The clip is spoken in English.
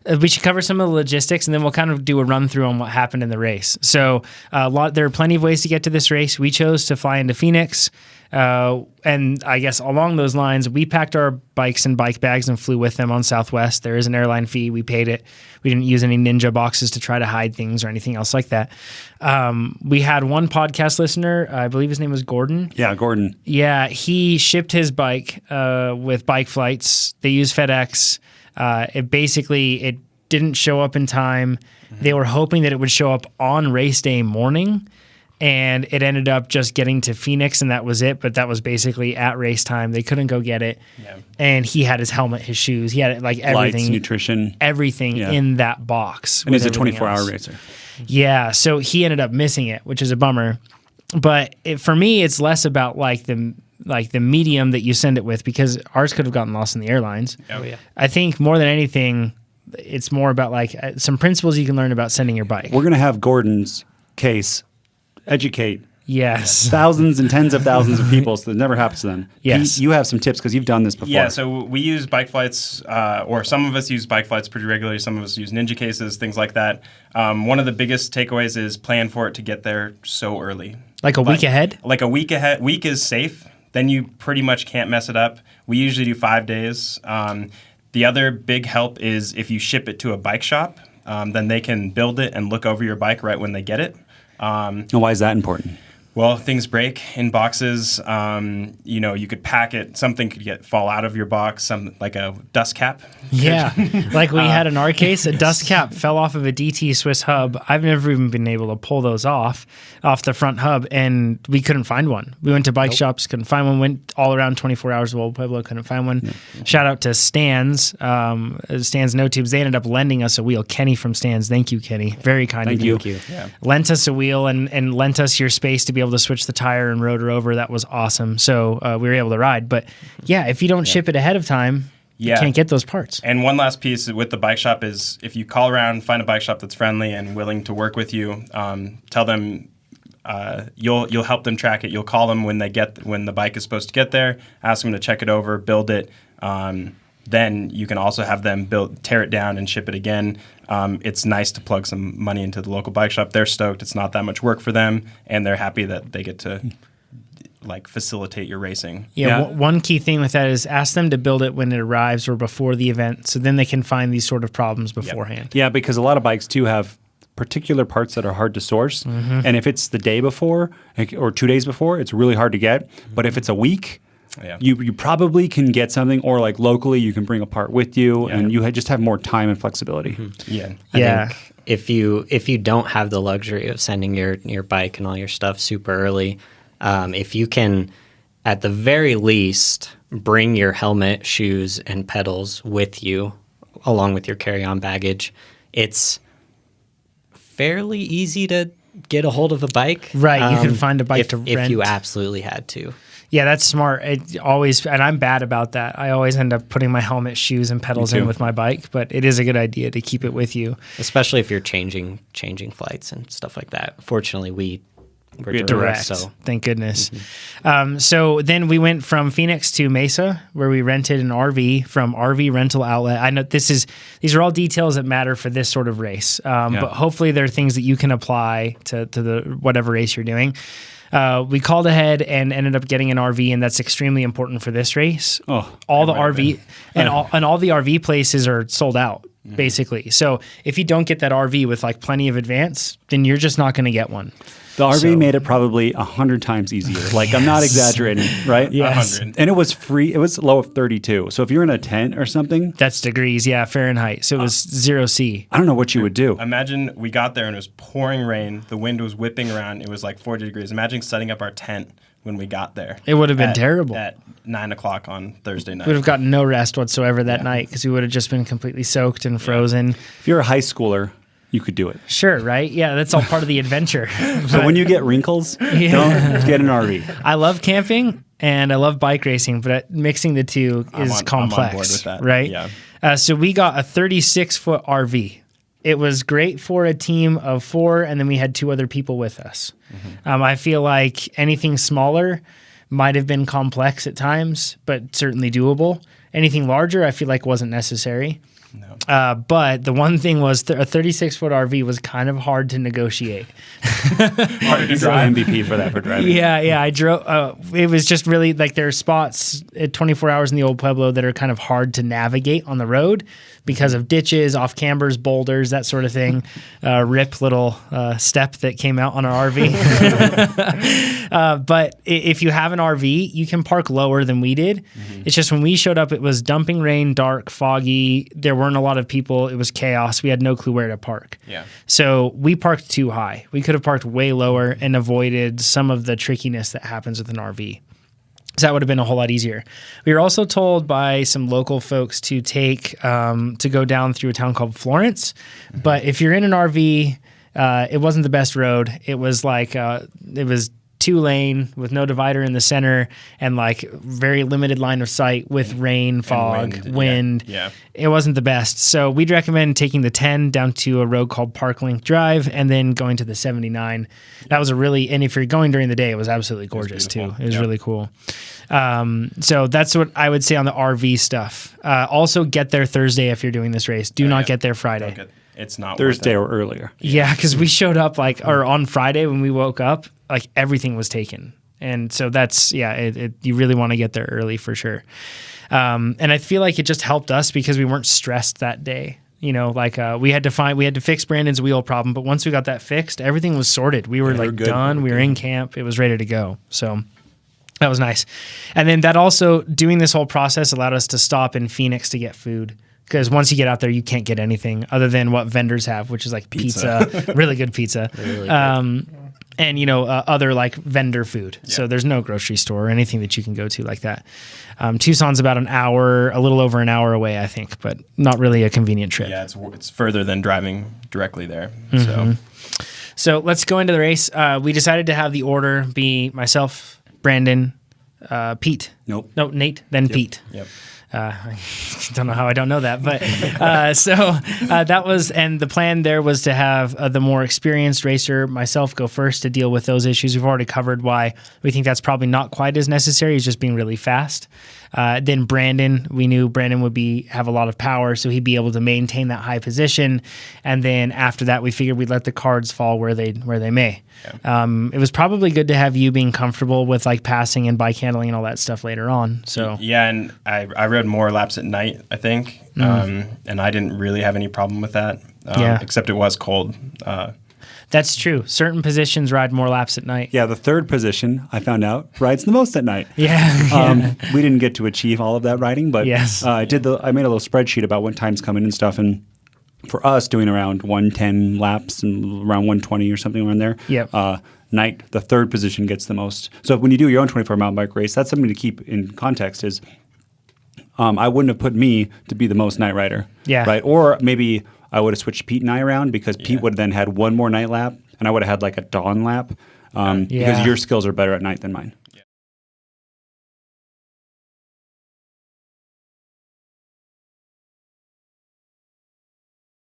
We should cover some of the logistics, and then we'll kind of do a run through on what happened in the race. So there are plenty of ways to get to this race. We chose to fly into Phoenix. And I guess along those lines, we packed our bikes in bike bags and flew with them on Southwest. There is an airline fee. We paid it. We didn't use any Ninja boxes to try to hide things or anything else like that. We had one podcast listener, I believe his name was Gordon. Yeah, Gordon. Yeah, he shipped his bike with bike flights. They used FedEx. It didn't show up in time. Mm-hmm. They were hoping that it would show up on race day morning, and it ended up just getting to Phoenix, and that was it. But that was basically at race time. They couldn't go get it. Yeah. And he had his helmet, his shoes. He had like everything. Lights, nutrition. Everything in that box. And he's a 24-hour racer. Yeah, so he ended up missing it, which is a bummer. But for me, it's less about like the medium that you send it with, because ours could have gotten lost in the airlines. Oh, yeah. I think more than anything, it's more about like some principles you can learn about sending your bike. We're going to have Gordon's case educate thousands and tens of thousands of people, so that never happens to them. Yes. You have some tips because you've done this before. Yeah, so we use bike flights, or some of us use bike flights pretty regularly. Some of us use Ninja cases, things like that. One of the biggest takeaways is plan for it to get there so early. Like a week ahead? Like a week ahead. Week is safe. Then you pretty much can't mess it up. We usually do 5 days. The other big help is if you ship it to a bike shop, then they can build it and look over your bike right when they get it. And why is that important? Well, things break in boxes. You could pack it. Something could fall out of your box, like a dust cap. Yeah, like we had in our case, a dust cap fell off of a DT Swiss hub. I've never even been able to pull those off the front hub, and we couldn't find one. We went to bike shops, couldn't find one. Went all around 24 hours of Old Pueblo, couldn't find one. Yeah. Shout out to Stans, Stans No Tubes. They ended up lending us a wheel. Kenny from Stans, thank you, Kenny. Very kind of you. Thank you. Yeah. Lent us a wheel and lent us your space to be able to switch the tire and rotor over. That was awesome. So we were able to ride. But yeah, if you don't ship it ahead of time, you can't get those parts. And one last piece with the bike shop is if you call around, find a bike shop that's friendly and willing to work with you, tell them you'll help them track it. You'll call them when the bike is supposed to get there, ask them to check it over, build it. Then you can also have them tear it down and ship it again. It's nice to plug some money into the local bike shop. They're stoked. It's not that much work for them, and they're happy that they get to facilitate your racing. Yeah. One key thing with that is ask them to build it when it arrives or before the event, so then they can find these sort of problems beforehand. Yeah, because a lot of bikes too have particular parts that are hard to source, and if it's the day before or 2 days before, it's really hard to get. But if it's a week, you probably can get something, or like locally you can bring a part with you, and you just have more time and flexibility. I think if you don't have the luxury of sending your bike and all your stuff super early, if you can at the very least bring your helmet, shoes, and pedals with you along with your carry-on baggage, it's fairly easy to get a hold of a bike. Right, you can find a bike to rent. If you absolutely had to. Yeah, that's smart. And I'm bad about that. I always end up putting my helmet, shoes, and pedals in with my bike, but it is a good idea to keep it with you. Especially if you're changing flights and stuff like that. Fortunately, we're direct, so thank goodness. So then we went from Phoenix to Mesa, where we rented an RV from RV Rental Outlet. I know these are all details that matter for this sort of race, but hopefully there are things that you can apply to the whatever race you're doing. We called ahead and ended up getting an RV, and that's extremely important for this race. All the RV and all the RV places are sold out. Basically, so if you don't get that RV with like plenty of advance, then you're just not going to get one. The RV made it probably 100 times easier. Like, I'm not exaggerating, right? Yes. 100. And it was free. It was low of 32. So if you're in a tent or something. That's degrees, Fahrenheit. So it was 0 C. I don't know what you would do. Imagine we got there and it was pouring rain. The wind was whipping around. It was like 40 degrees. Imagine setting up our tent when we got there. It would have been terrible. At 9 o'clock on Thursday night. We would have gotten no rest whatsoever that night because we would have just been completely soaked and frozen. If you're a high schooler, you could do it. Sure, right? Yeah, that's all part of the adventure. So when you get wrinkles, don't get an RV. I love camping and I love bike racing, but mixing the two is complex. I'm on board with that. Right? Yeah. So we got a 36-foot RV. It was great for a team of 4, and then we had 2 other people with us. I feel like anything smaller might have been complex at times, but certainly doable. Anything larger, I feel like wasn't necessary. No. But the one thing was a 36-foot RV was kind of hard to negotiate. Harder to He's drive. an MVP for that, for driving. Yeah. I drove. It was just really like there are spots at 24 hours in the old Pueblo that are kind of hard to navigate on the road because of ditches, off cambers, boulders, that sort of thing. Rip little step that came out on our RV. But if you have an RV, you can park lower than we did. It's just when we showed up, it was dumping rain, dark, foggy. There weren't a lot of people. It was chaos. We had no clue where to park. Yeah. So we parked too high. We could have parked way lower and avoided some of the trickiness that happens with an RV. So that would have been a whole lot easier. We were also told by some local folks to to go down through a town called Florence. But if you're in an RV, it wasn't the best road. It was like, it was 2-lane with no divider in the center and like very limited line of sight with rain, fog, wind. Yeah. It wasn't the best. So we'd recommend taking the 10 down to a road called Parklink Drive and then going to the 79. That was and if you're going during the day, it was absolutely gorgeous too. It was really cool. So that's what I would say on the RV stuff. Also get there Thursday if you're doing this race. Do not get there Friday. It's not Thursday worth it. or earlier. Yeah, because we showed up or on Friday when we woke up, like everything was taken. And so that's, you really want to get there early for sure. And I feel like it just helped us because we weren't stressed that day. You know, like we had to fix Brandon's wheel problem, but once we got that fixed, everything was sorted. We were done. We were in camp. It was ready to go. So that was nice. And then that also, doing this whole process allowed us to stop in Phoenix to get food. Because once you get out there, you can't get anything other than what vendors have, which is like pizza, really good pizza. Really good. And, other like vendor food. Yeah. So there's no grocery store or anything that you can go to like that. Tucson's about a little over an hour away, I think, but not really a convenient trip. Yeah, it's further than driving directly there. Mm-hmm. So let's go into the race. We decided to have the order be myself, Brandon, Pete. Nope. No, Nate, then Pete. Yep. I don't know how I don't know that, but that was, and the plan there was to have the more experienced racer, myself, go first to deal with those issues. We've already covered why we think that's probably not quite as necessary. He's just being really fast. Then Brandon, we knew Brandon would have a lot of power, so he'd be able to maintain that high position. And then after that, we figured we'd let the cards fall where they may. Yeah. It was probably good to have you being comfortable with like passing and bike handling and all that stuff later on. So yeah, and I rode more laps at night, I think, and I didn't really have any problem with that. Except it was cold. That's true. Certain positions ride more laps at night. Yeah, the third position, I found out, rides the most at night. Yeah. We didn't get to achieve all of that riding, but yes. I made a little spreadsheet about when times come in and stuff, and for us, doing around 110 laps and around 120 or something around there. Yep. Night, the third position gets the most. So when you do your own 24 mountain bike race, that's something to keep in context is I wouldn't have put me to be the most night rider. Yeah. Right? Or maybe I would have switched Pete and I around because Pete would have then had one more night lap and I would have had like a dawn lap because your skills are better at night than mine.